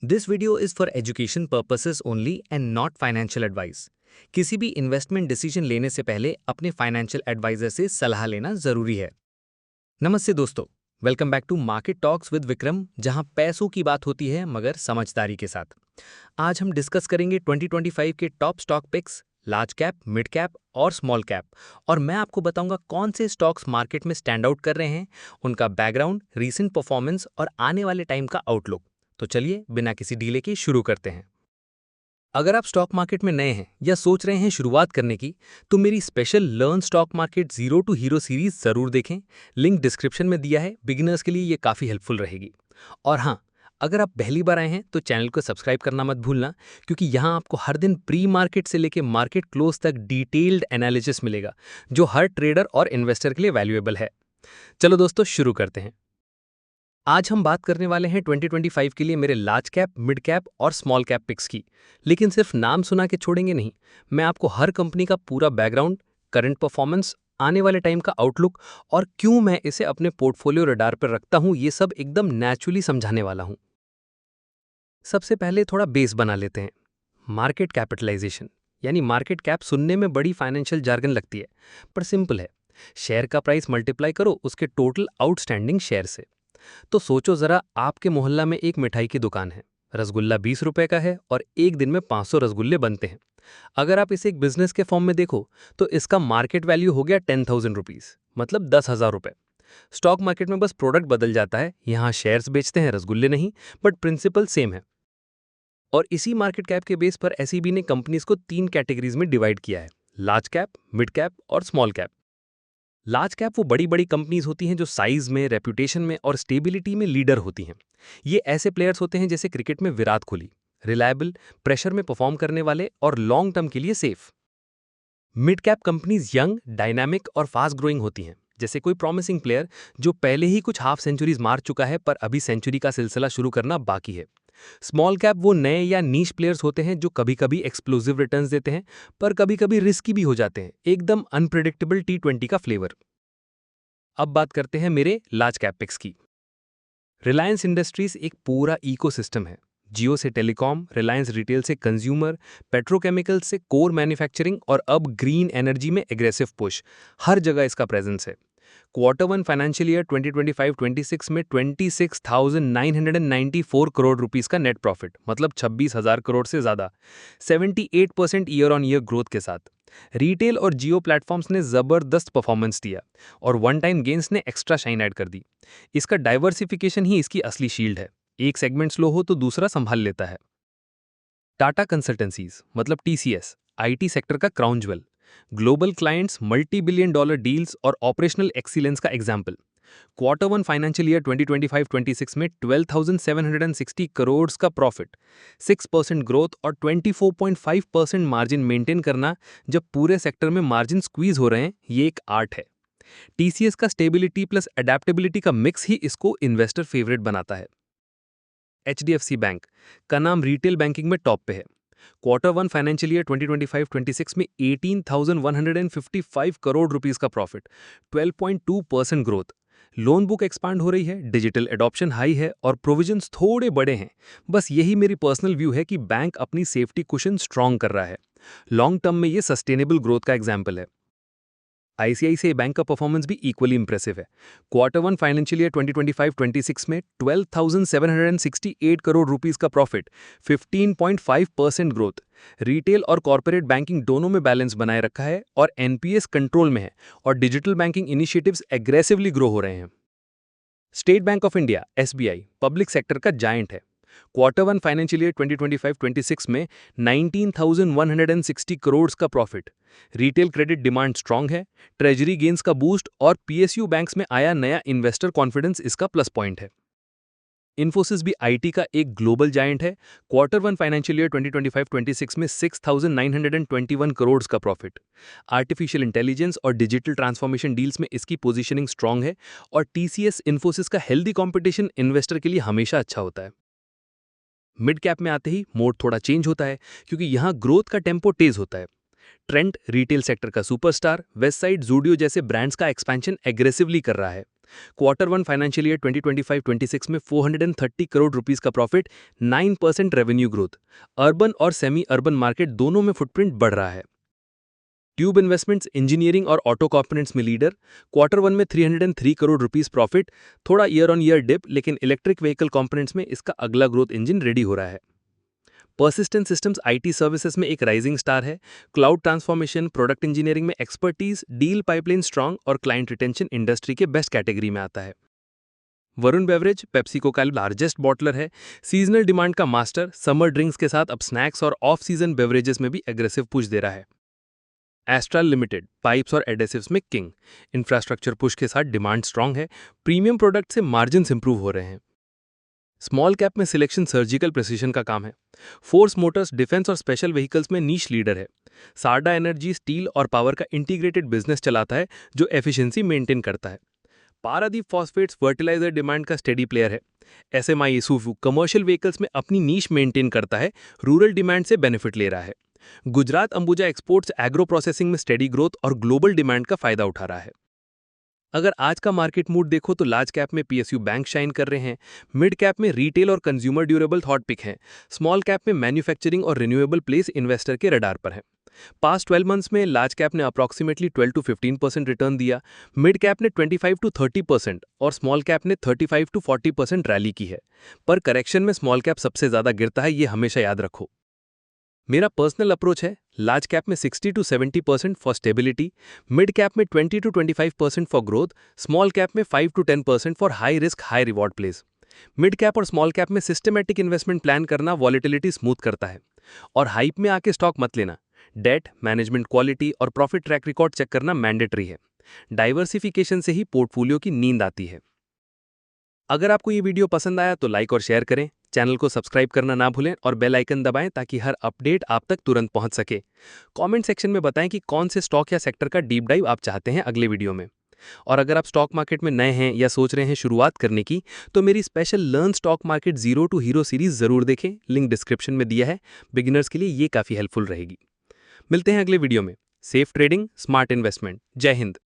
This video is for education purposes only and not financial advice. किसी भी investment decision लेने से पहले अपने फाइनेंशियल एडवाइजर से सलाह लेना जरूरी है। नमस्ते दोस्तों, welcome back to market talks with Vikram, जहां पैसों की बात होती है मगर समझदारी के साथ। आज हम डिस्कस करेंगे 2025 के top stock picks, large cap, mid cap और स्मॉल कैप, और मैं आपको बताऊंगा कौन से स्टॉक्स मार्केट में स्टैंड आउट कर रहे हैं, उनका बैकग्राउंड, रीसेंट परफॉर्मेंस और आने वाले टाइम का आउटलुक। तो चलिए बिना किसी डीले के शुरू करते हैं। अगर आप स्टॉक मार्केट में नए हैं या सोच रहे हैं शुरुआत करने की, तो मेरी special learn stock market zero to hero series जरूर देखें। लिंक डिस्क्रिप्शन में दिया है। बिगिनर्स के लिए ये काफ़ी हेल्पफुल रहेगी। और हाँ, अगर आप पहली बार आए हैं तो चैनल को सब्सक्राइब करना मत भूलना, क्योंकि यहाँ आपको हर दिन प्री मार्केट से लेकर मार्केट क्लोज तक डिटेल्ड एनालिसिस मिलेगा, जो हर ट्रेडर और इन्वेस्टर के लिए वैल्यूएबल है। चलो दोस्तों, शुरू करते हैं। आज हम बात करने वाले हैं 2025 के लिए मेरे लार्ज कैप, मिड कैप और स्मॉल कैप पिक्स की। लेकिन सिर्फ नाम सुना के छोड़ेंगे नहीं, मैं आपको हर कंपनी का पूरा बैकग्राउंड, करंट परफॉर्मेंस, आने वाले टाइम का आउटलुक और क्यों मैं इसे अपने पोर्टफोलियो रडार पर रखता हूं, ये सब एकदम नेचुरली समझाने वाला हूं। सबसे पहले थोड़ा बेस बना लेते हैं। मार्केट कैपिटलाइजेशन यानी मार्केट कैप सुनने में बड़ी फाइनेंशियल जार्गन लगती है, पर सिंपल है। शेयर का प्राइस मल्टीप्लाई करो उसके टोटल आउटस्टैंडिंग शेयर से। तो सोचो जरा, आपके मोहल्ला में एक मिठाई की दुकान है, रसगुल्ला 20 रुपए का है और एक दिन में 500 रसगुल्ले बनते हैं। अगर आप इसे एक बिजनेस के फॉर्म में देखो तो इसका मार्केट वैल्यू हो गया 10,000 रुपीज, मतलब 10,000 रुपए। स्टॉक मार्केट में बस प्रोडक्ट बदल जाता है, यहाँ शेयर्स बेचते हैं, रसगुल्ले नहीं, बट प्रिंसिपल सेम है। और इसी मार्केट कैप के बेस पर एसईबी ने कंपनीज को 3 कैटेगरीज में डिवाइड किया है: लार्ज कैप, मिड कैप और स्मॉल कैप। लार्ज कैप वो बड़ी बड़ी कंपनीज होती हैं जो साइज में, रेपुटेशन में और स्टेबिलिटी में लीडर होती हैं। ये ऐसे प्लेयर्स होते हैं जैसे क्रिकेट में विराट कोहली, रिलायबल, प्रेशर में परफॉर्म करने वाले और लॉन्ग टर्म के लिए safe. Mid cap companies young, dynamic और फास्ट ग्रोइंग होती हैं, जैसे कोई प्रॉमिसिंग प्लेयर जो पहले ही कुछ हाफ सेंचुरीज मार चुका है पर अभी सेंचुरी का सिलसिला शुरू करना बाकी है। स्मॉल कैप वो नए या नीश प्लेयर्स होते हैं जो कभी कभी एक्सप्लोसिव रिटर्न्स देते हैं, पर कभी कभी रिस्की भी हो जाते हैं, एकदम अनप्रिडिक्टेबल T20 का फ्लेवर। अब बात करते हैं मेरे लार्ज कैप पिक्स की। रिलायंस इंडस्ट्रीज एक पूरा इकोसिस्टम है। जियो से टेलीकॉम, रिलायंस रिटेल से कंज्यूमर, पेट्रोकेमिकल से कोर मैन्युफैक्चरिंग और अब ग्रीन एनर्जी में एग्रेसिव पुश, हर जगह इसका प्रेजेंस है। क्वार्टर वन फाइनेंशियल ईयर 2025-26 में 26,994 करोड़ रुपीस का नेट प्रॉफिट, मतलब 26,000 करोड़ से ज्यादा, 78% ईयर ऑन ईयर ग्रोथ के साथ। रिटेल और जियो प्लेटफॉर्म्स ने जबरदस्त परफॉर्मेंस दिया और वन टाइम गेन्स ने एक्स्ट्रा शाइन ऐड कर दी। इसका डाइवर्सिफिकेशन ही इसकी असली शील्ड है। एक सेगमेंट स्लो हो तो दूसरा संभाल लेता है। टाटा कंसल्टेंसीज मतलब TCS, आईटी सेक्टर का crown jewel, global clients, multi billion dollar deals और ऑपरेशनल एक्सीलेंस का example. Quarter one financial year 2025-26 में 12,760 करोड़ का प्रॉफिट, 6% ग्रोथ और 24.5% मार्जिन मेंटेन करना जब पूरे सेक्टर में मार्जिन स्क्वीज हो रहे हैं, ये एक आर्ट है। TCS का स्टेबिलिटी प्लस अडेप्टेबिलिटी का मिक्स ही इसको इन्वेस्टर फेवरेट बनाता है। HDFC बैंक का नाम रिटेल बैंकिंग में टॉप पे है। क्वार्टर वन फाइनेंशियल ईयर 2025-26 में 18,155 करोड़ रुपीस का profit, 12.2% growth. Loan book expand हो रही है, डिजिटल एडॉप्शन हाई है और प्रोविजंस थोड़े बड़े हैं। बस यही मेरी पर्सनल व्यू है कि बैंक अपनी सेफ्टी कुशन स्ट्रांग कर रहा है। लॉन्ग टर्म में ये सस्टेनेबल ग्रोथ का एग्जाम्पल है। ICICI बैंक का परफॉर्मेंस भी इक्वली इंप्रेसिव है। क्वार्टर वन फाइनेंशियल ईयर 2025-26 में 12,768 करोड़ रुपीस का प्रॉफिट, 15.5% ग्रोथ। रिटेल और कॉर्पोरेट बैंकिंग दोनों में बैलेंस बनाए रखा है और NPS कंट्रोल में है और digital banking initiatives aggressively grow हो रहे हैं। State bank of India SBI public sector का जायंट है। क्वार्टर वन फाइनेंशियल ईयर 2025-26 में 19,160 करोड़ का profit. Retail credit demand strong है, ट्रेजरी गेन्स का बूस्ट और PSU बैंक्स में आया नया इन्वेस्टर कॉन्फिडेंस इसका प्लस पॉइंट है। इन्फोसिस भी IT का एक ग्लोबल जायंट है। क्वार्टर वन फाइनेंशियल ईयर 2025-26 में 6,921 करोड़ का प्रॉफिट। आर्टिफिशियल इंटेलिजेंस और डिजिटल ट्रांसफॉर्मेशन डील्स में इसकी पोजीशनिंग स्ट्रांग है और TCS इन्फोसिस का हेल्दी कंपटीशन इन्वेस्टर के लिए हमेशा अच्छा होता है। मिड कैप में आते ही मोड थोड़ा चेंज होता है, क्योंकि यहाँ ग्रोथ का टेम्पो तेज होता है। ट्रेंट रिटेल सेक्टर का सुपरस्टार, वेस्ट साइड, ज़ूडियो जैसे ब्रांड्स का एक्सपेंशन एग्रेसिवली कर रहा है। Q1 फाइनेंशियल ईयर 2025-26 में 430 करोड़ रुपीस का प्रॉफिट, 9% रेवेन्यू ग्रोथ। अर्बन और सेमी अर्बन मार्केट दोनों में फुटप्रिंट बढ़ रहा है। ट्यूब इन्वेस्टमेंट्स इंजीनियरिंग और ऑटो कंपोनेंट्स में लीडर। Q1 में 303 करोड़ रुपीस प्रॉफिट, थोड़ा ईयर ऑन ईयर डिप, लेकिन इलेक्ट्रिक व्हीकल कंपोनेंट्स में इसका अगला ग्रोथ इंजन रेडी हो रहा है। पर्सिस्टेंट सिस्टम्स आईटी सर्विसेज में एक राइजिंग स्टार है। क्लाउड ट्रांसफॉर्मेशन, प्रोडक्ट इंजीनियरिंग में एक्सपर्टीज, डील पाइपलाइन स्ट्रांग और क्लाइंट रिटेंशन इंडस्ट्री के बेस्ट कैटेगरी में आता है। वरुण बेवरेज पेप्सिको का लार्जेस्ट बॉटलर है, सीजनल डिमांड का मास्टर, समर ड्रिंक्स के साथ अब स्नैक्स और ऑफ सीजन बेवरेजेस में भी एग्रेसिव पुश दे रहा है। एस्ट्रल लिमिटेड पाइप्स और एडेसिव्स में किंग, इंफ्रास्ट्रक्चर पुश के साथ डिमांड स्ट्रांग है, प्रीमियम प्रोडक्ट से मार्जिन्स इंप्रूव हो रहे हैं। स्मॉल कैप में सिलेक्शन सर्जिकल प्रिसीजन का काम है। फोर्स मोटर्स डिफेंस और स्पेशल व्हीकल्स में नीश लीडर है। सारडा एनर्जी स्टील और पावर का इंटीग्रेटेड बिजनेस चलाता है जो एफिशिएंसी मेंटेन करता है। पारादीप फॉस्फेट्स फर्टिलाइजर डिमांड का स्टेडी प्लेयर है। एसएमआई ईसूफू कमर्शियल व्हीकल्स में अपनी नीश मेंटेन करता है, रूरल डिमांड से बेनिफिट ले रहा है। Gujarat Ambuja exports agro processing में स्टेडी ग्रोथ और ग्लोबल डिमांड का फायदा उठा रहा है। अगर आज का मार्केट मूड देखो तो लार्ज कैप में पीएसयू बैंक शाइन कर रहे हैं, मिड कैप में रिटेल और कंज्यूमर ड्यूरेबल हॉट पिक हैं, स्मॉल कैप में मैन्युफैक्चरिंग और रिन्यूएबल प्लेस इन्वेस्टर के रडार पर है। पास्ट 12 मंथ्स में लार्ज कैप ने अप्रॉक्सीमेटली 12 to 15% रिटर्न दिया, मिड कैप ने 25 to 30% और स्मॉल कैप ने 35 to 40% रैली की है। पर करेक्शन में स्मॉल कैप सबसे ज्यादा गिरता है, ये हमेशा याद रखो। मेरा पर्सनल अप्रोच है, लार्ज कैप में 60 to 70% for stability, mid cap में 20 to 25% for growth, small cap में 5 to 10% for high risk high reward place. Mid cap और स्मॉल कैप में सिस्टमैटिक इन्वेस्टमेंट प्लान करना वॉलेटिलिटी स्मूथ करता है। और हाइप में आके स्टॉक मत लेना। डेट, मैनेजमेंट क्वालिटी और प्रॉफिट ट्रैक रिकॉर्ड चेक करना मैंडेटरी है। डाइवर्सिफिकेशन से ही पोर्टफोलियो की नींद आती है। अगर आपको ये वीडियो पसंद आया तो लाइक और शेयर करें, चैनल को सब्सक्राइब करना ना भूलें और बेल आइकन दबाएं ताकि हर अपडेट आप तक तुरंत पहुंच सके। कमेंट सेक्शन में बताएं कि कौन से स्टॉक या सेक्टर का डीप डाइव आप चाहते हैं अगले वीडियो में। और अगर आप स्टॉक मार्केट में नए हैं या सोच रहे हैं शुरुआत करने की, तो मेरी special learn stock market zero to hero series जरूर देखें, लिंक डिस्क्रिप्शन में दिया है। बिगिनर्स के लिए ये काफ़ी हेल्पफुल रहेगी। मिलते हैं अगले वीडियो में। Safe trading, smart investment. जय हिंद।